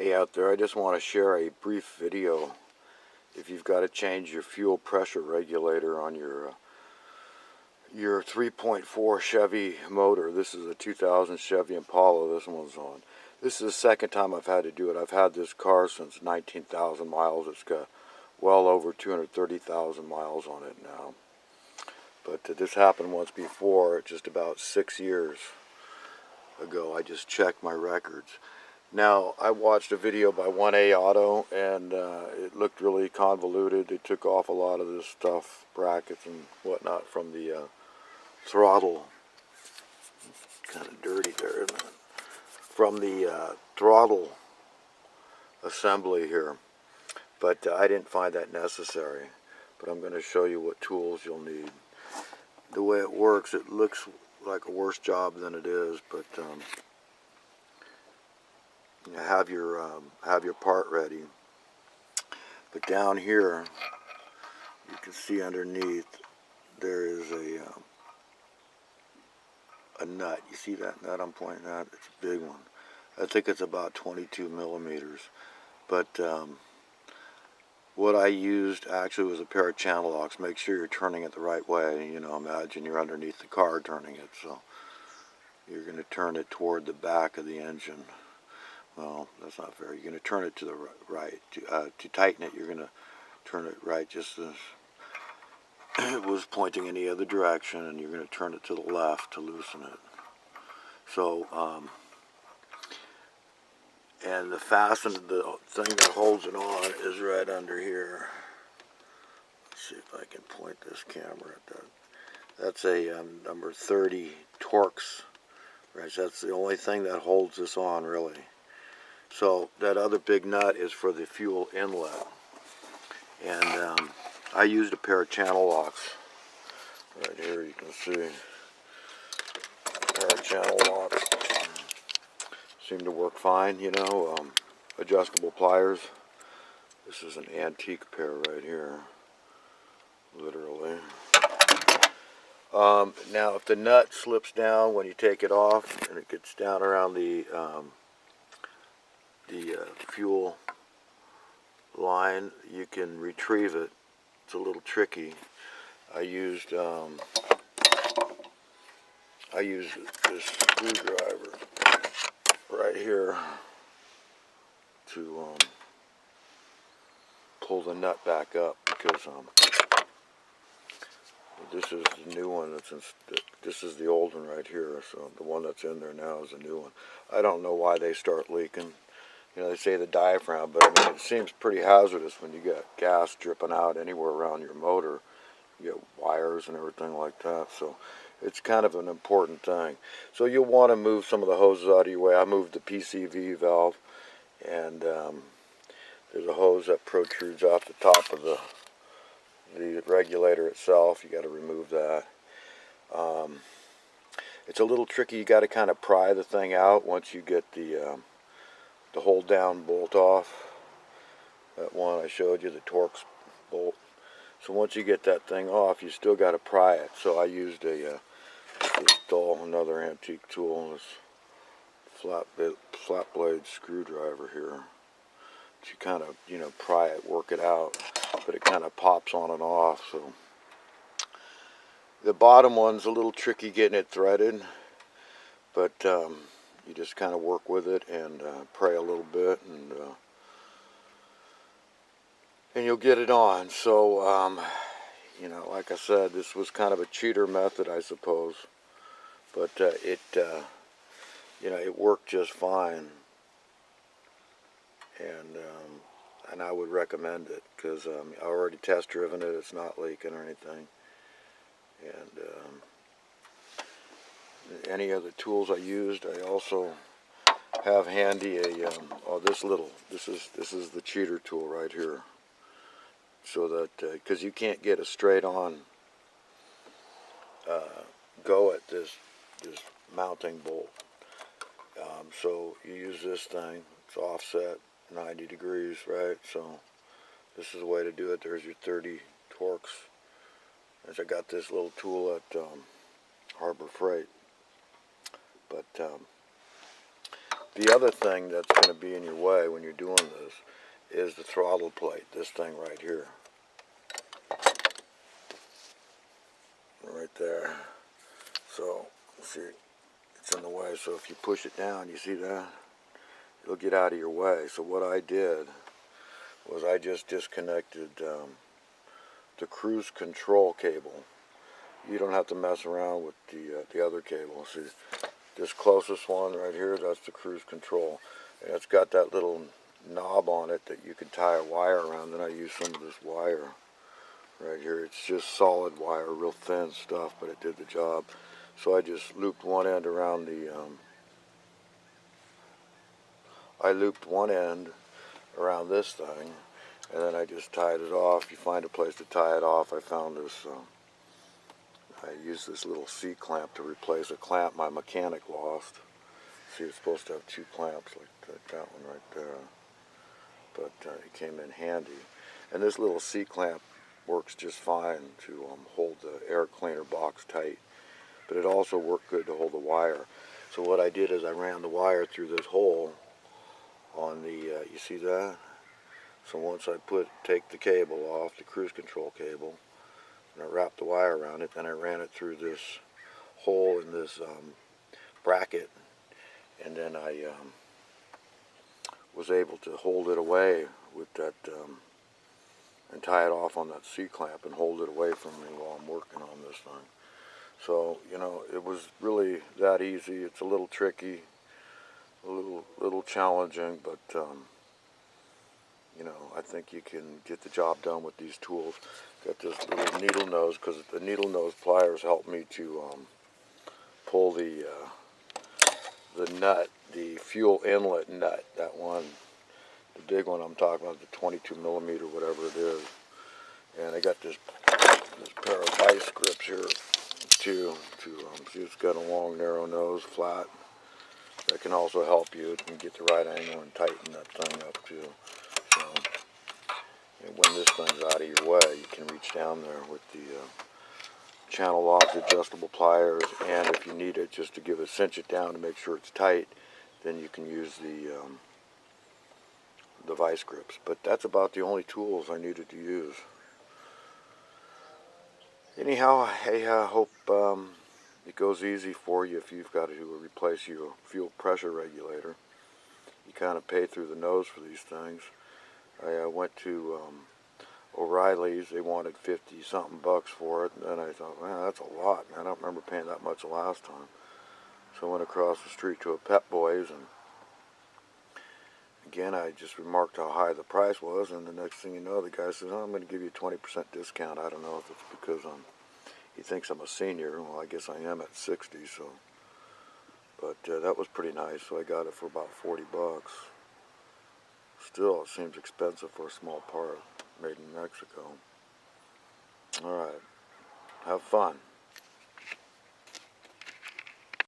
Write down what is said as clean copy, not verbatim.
Hey out there, I just want to share a brief video. If you've got to change your fuel pressure regulator on your 3.4 Chevy motor. This is a 2000 Chevy Impala this one's on. This is the second time I've had to do it. I've had this car since 19,000 miles. It's got well over 230,000 miles on it now. But this happened once before, just about 6 years ago. I just checked my records. Now, I watched a video by 1A Auto, and it looked really convoluted. They took off a lot of this stuff, brackets and whatnot, from the throttle. Kind of dirty there, isn't it? From the throttle assembly here. But I didn't find that necessary. But I'm going to show you what tools you'll need. The way it works, it looks like a worse job than it is, but you have your part ready. But down here, you can see underneath there is a nut. You see that nut I'm pointing at? It's a big one. I think it's about 22 millimeters. But what I used actually was a pair of channel locks. Make sure you're turning it the right way. You know, imagine you're underneath the car turning it, so you're going to turn it toward the back of the engine. Well, that's not fair. You're going to turn it to the right. To tighten it, you're going to turn it right just as it was pointing in the other direction, and you're going to turn it to the left to loosen it. So, and the thing that holds it on is right under here. Let's see if I can point this camera at that. That's a number 30 Torx. Right, so that's the only thing that holds this on, really. So that other big nut is for the fuel inlet. And I used a pair of channel locks. Right here you can see a pair of channel locks. Seem to work fine, you know. Adjustable pliers. This is an antique pair right here. Literally. Now if the nut slips down when you take it off and it gets down around the fuel line, you can retrieve it. It's a little tricky. I used this screwdriver right here to pull the nut back up, because this is the new one this is the old one right here, so the one that's in there now is a new one. I don't know why they start leaking. You know, they say the diaphragm, but I mean, it seems pretty hazardous when you get gas dripping out anywhere around your motor. You get wires and everything like that, so it's kind of an important thing. So you'll want to move some of the hoses out of your way. I moved the PCV valve, and there's a hose that protrudes off the top of the regulator itself. You got to remove that. It's a little tricky. You got to kind of pry the thing out once you get the hold down bolt off. That one I showed you, the Torx bolt. So once you get that thing off, you still got to pry it. So I used this dull, another antique tool, this flat blade screwdriver here. You kind of, you know, pry it, work it out, but it kind of pops on and off. So the bottom one's a little tricky getting it threaded, but you just kind of work with it and pray a little bit, and you'll get it on. So you know, like I said, this was kind of a cheater method, I suppose, but you know, it worked just fine. And I would recommend it, because I already test driven it. It's not leaking or anything. And any other tools I used, I also have handy this is the cheater tool right here, so that because you can't get a straight on go at this mounting bolt, so you use this thing. It's offset 90 degrees, right? So this is the way to do it. There's your 30 Torx. As I got this little tool at Harbor Freight. But The other thing that's going to be in your way when you're doing this is the throttle plate, this thing right here. Right there. So, see, it's in the way. So if you push it down, you see that? It'll get out of your way. So what I did was I just disconnected the cruise control cable. You don't have to mess around with the other cable. See, this closest one right here, that's the cruise control. And it's got that little knob on it that you can tie a wire around. And I use some of this wire right here. It's just solid wire, real thin stuff, but it did the job. So I just looped one end around this thing, and then I just tied it off. You find a place to tie it off. I found this, I used this little C-clamp to replace a clamp my mechanic lost. See, it's supposed to have two clamps like that one right there, but it came in handy. And this little C-clamp works just fine to hold the air cleaner box tight, but it also worked good to hold the wire. So what I did is I ran the wire through this hole on the, you see that? So once I take the cable off, the cruise control cable, and I wrapped the wire around it, then I ran it through this hole in this bracket, and then I was able to hold it away with that, and tie it off on that C-clamp and hold it away from me while I'm working on this thing. So, you know, it was really that easy. It's a little tricky, a little challenging, but you know, I think you can get the job done with these tools. Got this little needle nose, because the needle nose pliers help me to pull the nut, the fuel inlet nut, that one, the big one I'm talking about, the 22 millimeter, whatever it is. And I got this pair of vice grips here too. See, it's got a long, narrow nose, flat. That can also help you and get the right angle and tighten that thing up too. So, and when this thing's out of your way, you can reach down there with the channel lock adjustable pliers, and if you need it just to give it, cinch it down to make sure it's tight, then you can use the vice grips. But that's about the only tools I needed to use. Anyhow, I hope it goes easy for you if you've got to replace your fuel pressure regulator. You kind of pay through the nose for these things. I went to O'Reilly's. They wanted 50-something bucks for it, and then I thought, man, that's a lot, man. I don't remember paying that much the last time. So I went across the street to a Pep Boys, and again, I just remarked how high the price was, and the next thing you know, the guy says, oh, I'm going to give you a 20% discount. I don't know if it's because he thinks I'm a senior. Well, I guess I am at 60, so. But that was pretty nice, so I got it for about 40 bucks. Still, it seems expensive for a small part made in Mexico. All right, have fun.